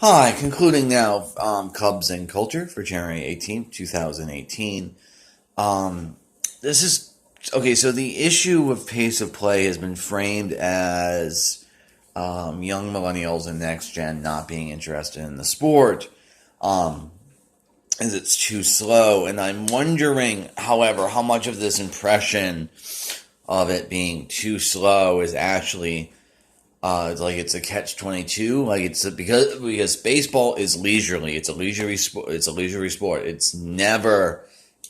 Hi, concluding now Cubs and Culture for January 18th, 2018. Um, this is okay, so the issue of pace of play has been framed as young millennials and next gen not being interested in the sport, um, as it's too slow. And I'm wondering, however, how much of this impression of it being too slow is actually like it's a catch-22. Like because baseball is leisurely. It's a leisurely sport. It's a leisurely sport. It's never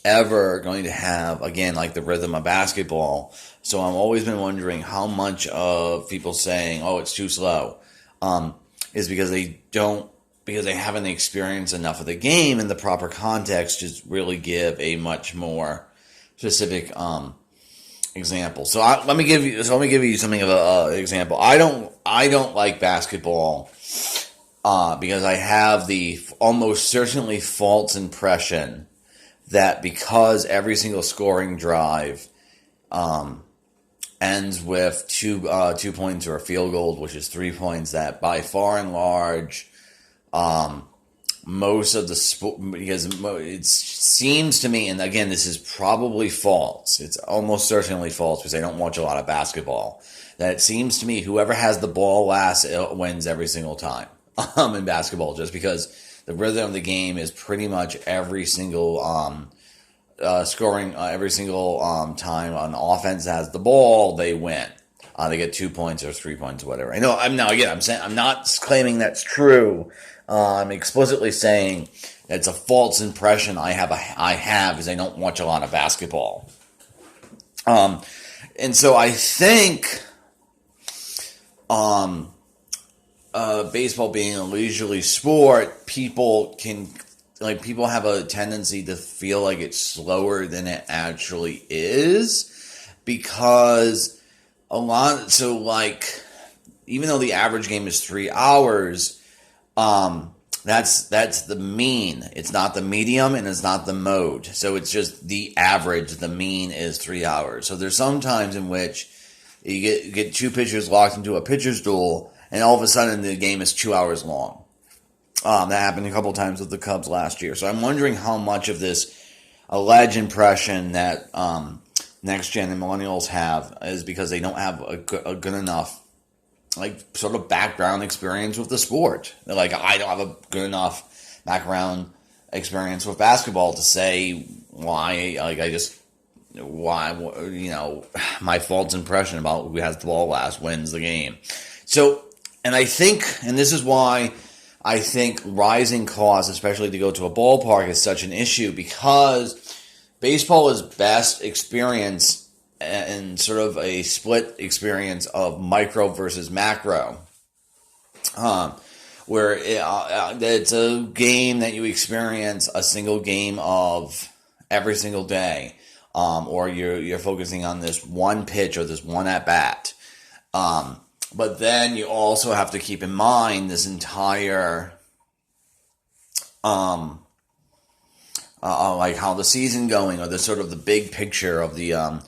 ever going to have, again, like the rhythm of basketball. So I've always been wondering how much of people saying, "Oh, it's too slow," is because they haven't experienced enough of the game in the proper context to really give a much more specific example. Let me give you something of an example. I don't like basketball because I have the almost certainly false impression that because every single scoring drive ends with two points or a field goal, which is 3 points, that by far and large, most of the sport, because it seems to me, and again, this is probably false. It's almost certainly false because I don't watch a lot of basketball. That it seems to me whoever has the ball last wins every single time in basketball, just because the rhythm of the game is pretty much every single scoring every single time an offense has the ball, they win. They get 2 points or 3 points, or whatever. I know. I'm saying I'm not claiming that's true. I'm explicitly saying it's a false impression I have because I don't watch a lot of basketball. And so I think baseball being a leisurely sport, people have a tendency to feel like it's slower than it actually is, because even though the average game is 3 hours, that's the mean. It's not the medium and it's not the mode. So it's just the average. The mean is 3 hours. So there's some times in which you get two pitchers locked into a pitcher's duel, and all of a sudden the game is 2 hours long. That happened a couple times with the Cubs last year. So I'm wondering how much of this alleged impression that next gen and millennials have is because they don't have a good enough sort of background experience with the sport. They're like, I don't have a good enough background experience with basketball to say why my false impression about who has the ball last wins the game. So, and this is why I think rising costs, especially to go to a ballpark, is such an issue, because baseball is best experienced in sort of a split experience of micro versus macro, where it's a game that you experience a single game of every single day, or you're focusing on this one pitch or this one at bat. But then you also have to keep in mind this entire, like how the season going, or the sort of the big picture of the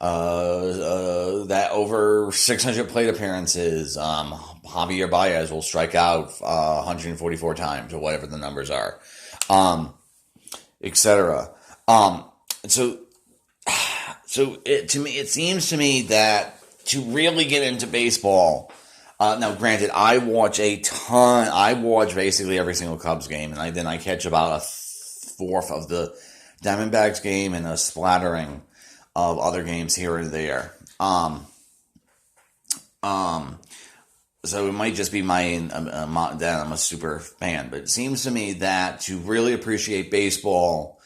that over 600 plate appearances, Javier Baez will strike out 144 times, or whatever the numbers are, etc. So it seems to me that to really get into baseball, now granted, I watch basically every single Cubs game, and then I catch about a fourth of the Diamondbacks game and a splattering of other games here and there. So it might just be that I'm a super fan, but it seems to me that to really appreciate baseball,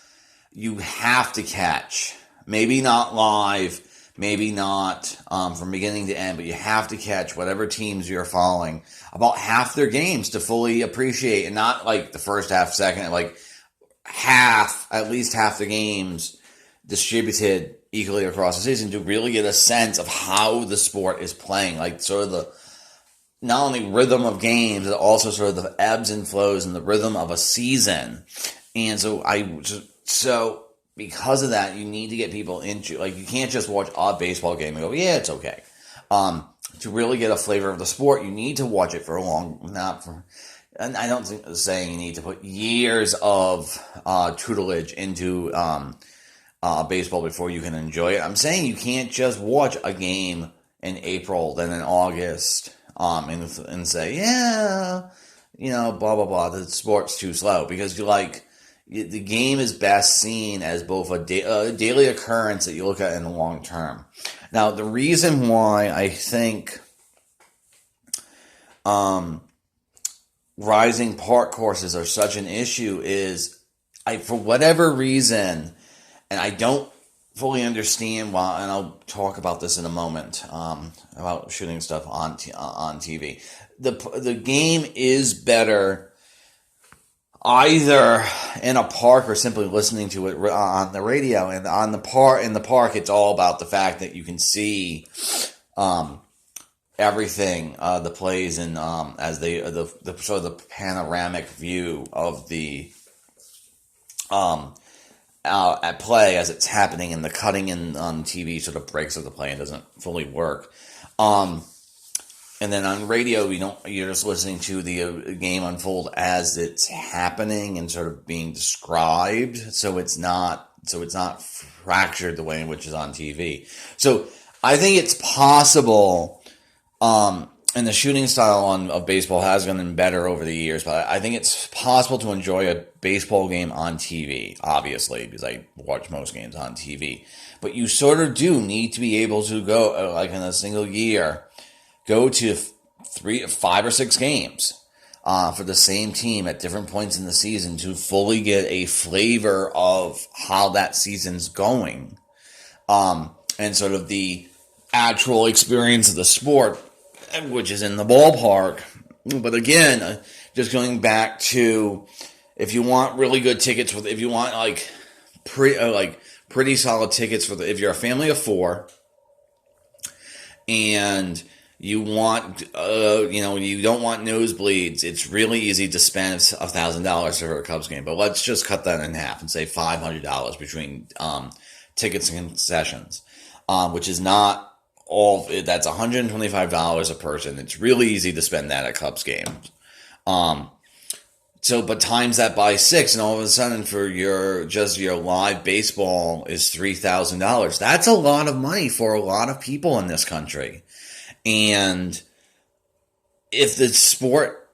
you have to catch, maybe not live, maybe not from beginning to end, but you have to catch whatever teams you're following about half their games to fully appreciate, and not like the first half, second, like at least half the games distributed equally across the season, to really get a sense of how the sport is playing, like sort of the not only rhythm of games, but also sort of the ebbs and flows and the rhythm of a season. And so because of that, you need to get people into, like, you can't just watch a baseball game and go, yeah, it's okay. To really get a flavor of the sport, you need to watch it for a long, not for, and I don't think saying you need to put years of tutelage into baseball before you can enjoy it. I'm saying you can't just watch a game in April, then in August, and say, yeah, blah blah blah. The sport's too slow because the game is best seen as both a daily occurrence that you look at in the long term. Now, the reason why I think rising park courses are such an issue is, for whatever reason, and I don't fully understand why, and I'll talk about this in a moment, about shooting stuff on TV. The game is better either in a park or simply listening to it on the radio. And in the park, it's all about the fact that you can see everything, the plays, and as the sort of the panoramic view of the at play as it's happening, and the cutting in on TV sort of breaks up the play and doesn't fully work. And then on radio, you're just listening to the game unfold as it's happening and sort of being described. So it's not fractured the way in which is on TV. So I think it's possible, and the shooting style of baseball has gotten better over the years, but I think it's possible to enjoy a baseball game on TV, obviously, because I watch most games on TV. But you sort of do need to be able to go, like in a single year, go to 5 or 6 games for the same team at different points in the season to fully get a flavor of how that season's going, and sort of the actual experience of the sport, which is in the ballpark. But again, just going back to, if you want really good tickets, if you want pretty solid tickets if you're a family of 4, and you want, you don't want nosebleeds, it's really easy to spend $1,000 for a Cubs game. But let's just cut that in half and say $500 between tickets and concessions, which is not all. That's $125 a person. It's really easy to spend that at Cubs games. But times that by 6, and all of a sudden for your live baseball is $3,000. That's a lot of money for a lot of people in this country. And if the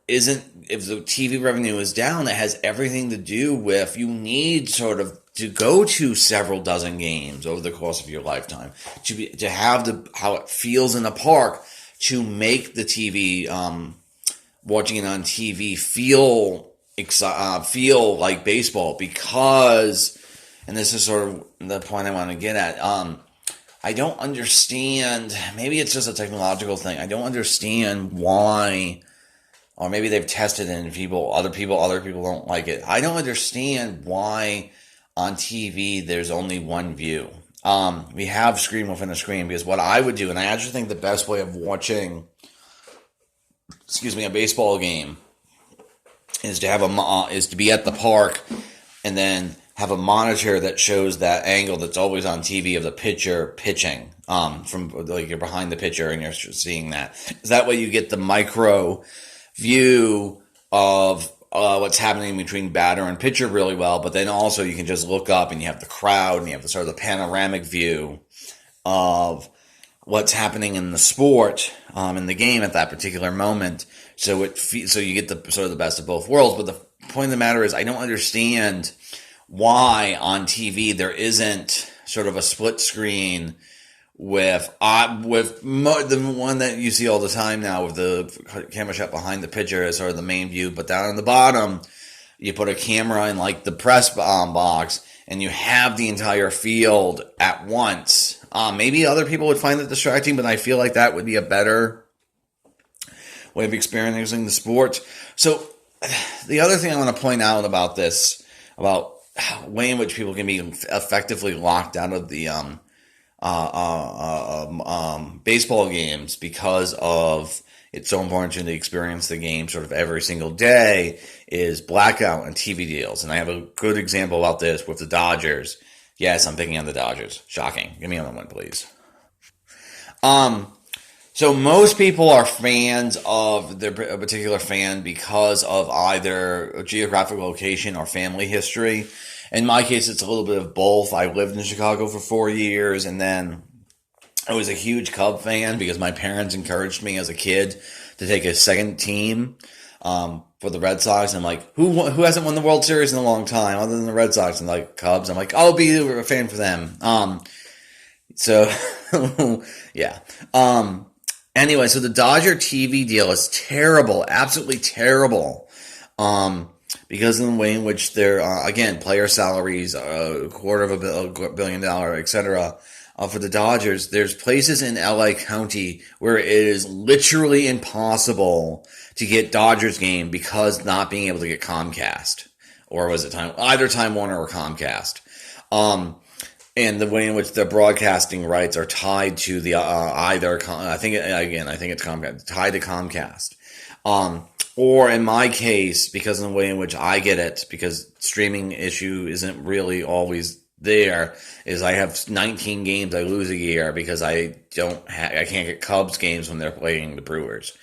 TV revenue is down, that has everything to do with, you need sort of to go to several dozen games over the course of your lifetime to have how it feels in the park, to make the TV, watching it on TV feel like baseball. Because, and this is sort of the point I want to get at, I don't understand, maybe it's just a technological thing, I don't understand why, or maybe they've tested it and other people don't like it. I don't understand why on TV there's only one view. We have screen within a screen, because what I would do, and I actually think the best way of watching, a baseball game is to have be at the park and then have a monitor that shows that angle that's always on TV of the pitcher pitching, from you're behind the pitcher and you're seeing that. That way you get the micro view of what's happening between batter and pitcher really well, but then also you can just look up and you have the crowd and you have the sort of the panoramic view of what's happening in the sport, in the game at that particular moment. So you get the sort of the best of both worlds. But the point of the matter is, I don't understand why on TV there isn't sort of a split screen with the one that you see all the time now, with the camera shot behind the pitcher as sort of the main view, but down on the bottom you put a camera in like the press box and you have the entire field at once. Maybe other people would find it distracting, but I feel like that would be a better way of experiencing the sport. So the other thing I want to point out about this, about way in which people can be effectively locked out of the baseball games because of it's so important to experience the game sort of every single day, is blackout and TV deals. And I have a good example about this with the Dodgers. Yes, I'm picking on the Dodgers. Shocking. Give me another one, please. So most people are fans of their a particular fan because of either geographic location or family history. In my case, it's a little bit of both. I lived in Chicago for 4 years, and then I was a huge Cub fan because my parents encouraged me as a kid to take a second team for the Red Sox. And I'm like, who hasn't won the World Series in a long time other than the Red Sox? And like Cubs, I'm like, I'll be a fan for them. So yeah. Anyway, so the Dodger TV deal is terrible, absolutely terrible. Because of the way in which they're, again, player salaries, a quarter of $1 billion, etc. For the Dodgers, there's places in LA County where it is literally impossible to get Dodgers game because not being able to get Comcast. Or was it either Time Warner or Comcast. And the way in which the broadcasting rights are tied to the I think it's Comcast, tied to Comcast. Or in my case, because of the way in which I get it, because streaming issue isn't really always there, is I have 19 games I lose a year because I can't get Cubs games when they're playing the Brewers.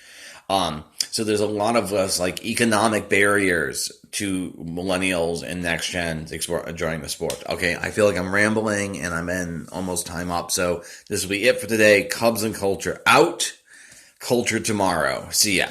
So there's a lot of like economic barriers to millennials and next gens enjoying the sport. Okay, I feel like I'm rambling and I'm in almost time up. So this will be it for today. Cubs and culture out. Culture tomorrow. See ya.